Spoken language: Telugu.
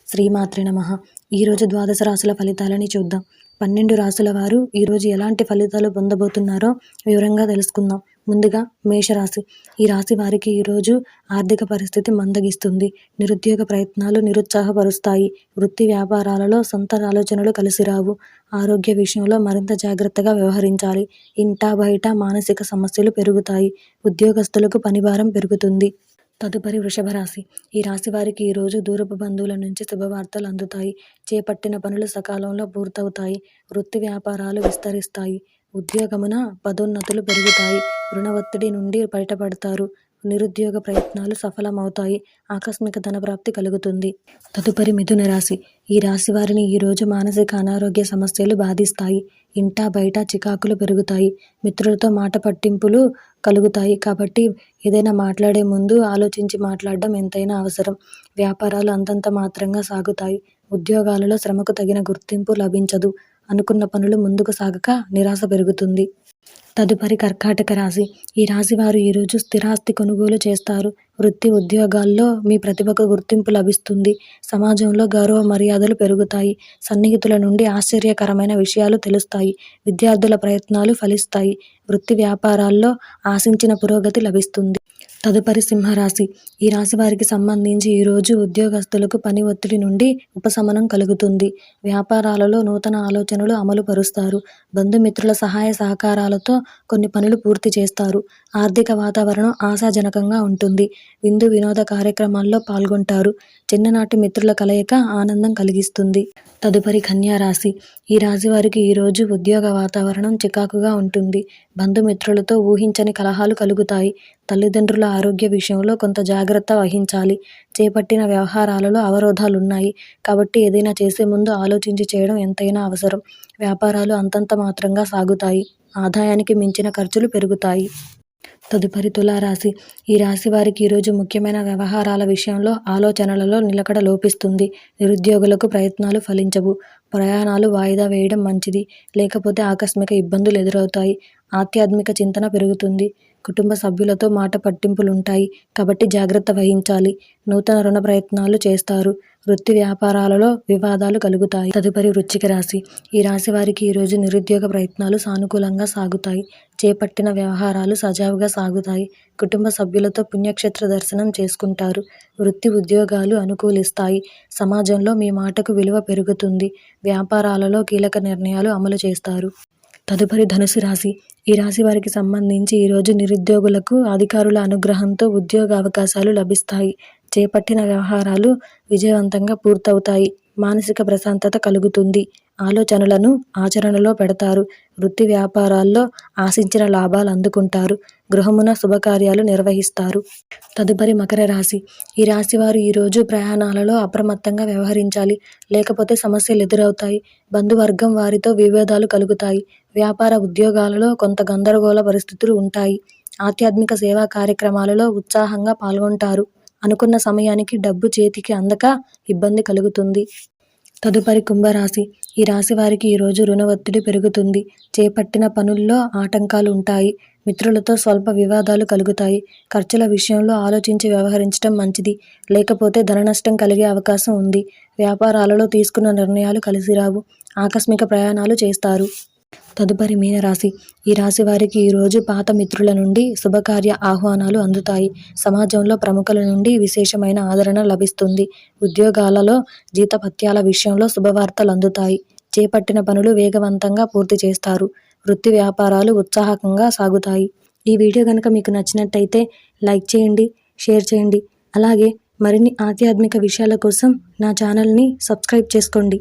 శ్రీమాత్రే నమః. ఈరోజు ద్వాదశ రాశుల ఫలితాలని చూద్దాం. 12 రాశుల వారు ఈరోజు ఎలాంటి ఫలితాలు పొందబోతున్నారో వివరంగా తెలుసుకుందాం. ముందుగా మేషరాశి. ఈ రాశి వారికి ఈరోజు ఆర్థిక పరిస్థితి మందగిస్తుంది. నిరుద్యోగ ప్రయత్నాలు నిరుత్సాహపరుస్తాయి. వృత్తి వ్యాపారాలలో సొంత ఆలోచనలు కలిసిరావు. ఆరోగ్య విషయంలో మరింత జాగ్రత్తగా వ్యవహరించాలి. ఇంటా బయట మానసిక సమస్యలు పెరుగుతాయి. ఉద్యోగస్తులకు పనిభారం పెరుగుతుంది. తదుపరి వృషభ రాశి. ఈ రాశి వారికి ఈరోజు దూరపు బంధువుల నుంచి శుభవార్తలు అందుతాయి. చేపట్టిన పనులు సకాలంలో పూర్తవుతాయి. వృత్తి వ్యాపారాలు విస్తరిస్తాయి. ఉద్యోగమున పదోన్నతులు పెరుగుతాయి. రుణ ఒత్తిడి నుండి బయటపడతారు. నిరుద్యోగ ప్రయత్నాలు సఫలమవుతాయి. ఆకస్మిక ధనప్రాప్తి కలుగుతుంది. తదుపరి మిథున రాశి. ఈ రాశి వారిని ఈరోజు మానసిక అనారోగ్య సమస్యలు బాధిస్తాయి. ఇంటా బయట చికాకులు పెరుగుతాయి. మిత్రులతో మాట పట్టింపులు కలుగుతాయి. కాబట్టి ఏదైనా మాట్లాడే ముందు ఆలోచించి మాట్లాడడం ఎంతైనా అవసరం. వ్యాపారాలు అంతంత మాత్రంగా సాగుతాయి. ఉద్యోగాలలో శ్రమకు తగిన గుర్తింపు లభించదు. అనుకున్న పనులు ముందుకు సాగక నిరాశ పెరుగుతుంది. తదుపరి కర్కాటక రాశి. ఈ రాశి వారు ఈరోజు స్థిరాస్తి కొనుగోలు చేస్తారు. వృత్తి ఉద్యోగాల్లో మీ ప్రతిభకు గుర్తింపు లభిస్తుంది. సమాజంలో గౌరవ మర్యాదలు పెరుగుతాయి. సన్నిహితుల నుండి ఆశ్చర్యకరమైన విషయాలు తెలుస్తాయి. విద్యార్థుల ప్రయత్నాలు ఫలిస్తాయి. వృత్తి వ్యాపారాల్లో ఆశించిన పురోగతి లభిస్తుంది. తదుపరి సింహరాశి. ఈ రాశి వారికి సంబంధించి ఈరోజు ఉద్యోగస్తులకు పని ఒత్తిడి నుండి ఉపశమనం కలుగుతుంది. వ్యాపారాలలో నూతన ఆలోచనలు అమలు పరుస్తారు. బంధుమిత్రుల సహాయ సహకారాలతో కొన్ని పనులు పూర్తి చేస్తారు. ఆర్థిక వాతావరణం ఆశాజనకంగా ఉంటుంది. విందు వినోద కార్యక్రమాల్లో పాల్గొంటారు. చిన్ననాటి మిత్రుల కలయిక ఆనందం కలిగిస్తుంది. తదుపరి కన్యా రాశి. ఈ రాశి వారికి ఈరోజు ఉద్యోగ వాతావరణం చికాకుగా ఉంటుంది. బంధుమిత్రులతో ఊహించని కలహాలు కలుగుతాయి. తల్లిదండ్రుల ఆరోగ్య విషయంలో కొంత జాగ్రత్త వహించాలి. చేపట్టిన వ్యవహారాలలో అవరోధాలున్నాయి. కాబట్టి ఏదైనా చేసే ముందు ఆలోచించి చేయడం ఎంతైనా అవసరం. వ్యాపారాలు అంతంత మాత్రంగా సాగుతాయి. ఆదాయానికి మించిన ఖర్చులు పెరుగుతాయి. తదుపరి తులారాశి. ఈ రాశి వారికి ఈరోజు ముఖ్యమైన వ్యవహారాల విషయంలో ఆలోచనలలో నిలకడ లోపిస్తుంది. నిరుద్యోగులకు ప్రయత్నాలు ఫలించవు. ప్రయాణాలు వాయిదా వేయడం మంచిది. లేకపోతే ఆకస్మిక ఇబ్బందులు ఎదురవుతాయి. ఆధ్యాత్మిక చింతన పెరుగుతుంది. కుటుంబ సభ్యులతో మాట పట్టింపులుంటాయి. కాబట్టి జాగ్రత్త వహించాలి. నూతన రుణ ప్రయత్నాలు చేస్తారు. వృత్తి వ్యాపారాలలో వివాదాలు కలుగుతాయి. తదుపరి వృశ్చిక రాశి. ఈ రాశి వారికి ఈరోజు నిరుద్యోగ ప్రయత్నాలు సానుకూలంగా సాగుతాయి. చేపట్టిన వ్యవహారాలు సజావుగా సాగుతాయి. కుటుంబ సభ్యులతో పుణ్యక్షేత్ర దర్శనం చేసుకుంటారు. వృత్తి ఉద్యోగాలు అనుకూలిస్తాయి. సమాజంలో మీ మాటకు విలువ పెరుగుతుంది. వ్యాపారాలలో కీలక నిర్ణయాలు అమలు చేస్తారు. తదుపరి ధనుసు రాశి. ఈ రాశి వారికి సంబంధించి ఈరోజు నిరుద్యోగులకు అధికారుల అనుగ్రహంతో ఉద్యోగ అవకాశాలు లభిస్తాయి. చేపట్టిన వ్యవహారాలు విజయవంతంగా పూర్తవుతాయి. మానసిక ప్రశాంతత కలుగుతుంది. ఆలోచనలను ఆచరణలో పెడతారు. వృత్తి వ్యాపారాల్లో ఆశించిన లాభాలు అందుకుంటారు. గృహమున శుభకార్యాలు నిర్వహిస్తారు. తదుపరి మకర రాశి. ఈ రాశి వారు ఈరోజు ప్రయాణాలలో అప్రమత్తంగా వ్యవహరించాలి. లేకపోతే సమస్యలు ఎదురవుతాయి. బంధువర్గం వారితో విభేదాలు కలుగుతాయి. వ్యాపార ఉద్యోగాలలో కొంత గందరగోళ పరిస్థితులు ఉంటాయి. ఆధ్యాత్మిక సేవా కార్యక్రమాలలో ఉత్సాహంగా పాల్గొంటారు. అనుకున్న సమయానికి డబ్బు చేతికి అందక ఇబ్బంది కలుగుతుంది. తదుపరి కుంభరాశి. ఈ రాశి వారికి ఈరోజు రుణ ఒత్తిడి పెరుగుతుంది. చేపట్టిన పనుల్లో ఆటంకాలు ఉంటాయి. మిత్రులతో స్వల్ప వివాదాలు కలుగుతాయి. ఖర్చుల విషయంలో ఆలోచించి వ్యవహరించడం మంచిది. లేకపోతే ధన నష్టం కలిగే అవకాశం ఉంది. వ్యాపారాలలో తీసుకున్న నిర్ణయాలు కలిసిరావు. ఆకస్మిక ప్రయాణాలు చేస్తారు. తదుపరి మీనరాశి. ఈ రాశి వారికి ఈరోజు పాత మిత్రుల నుండి శుభకార్య ఆహ్వానాలు అందుతాయి. సమాజంలో ప్రముఖుల నుండి విశేషమైన ఆదరణ లభిస్తుంది. ఉద్యోగాలలో జీతభత్యాల విషయంలో శుభవార్తలు అందుతాయి. చేపట్టిన పనులు వేగవంతంగా పూర్తి చేస్తారు. వృత్తి వ్యాపారాలు ఉత్సాహకంగా సాగుతాయి. ఈ వీడియో కనుక మీకు నచ్చినట్టయితే లైక్ చేయండి, షేర్ చేయండి. అలాగే మరిన్ని ఆధ్యాత్మిక విషయాల కోసం నా ఛానల్ని సబ్స్క్రైబ్ చేసుకోండి.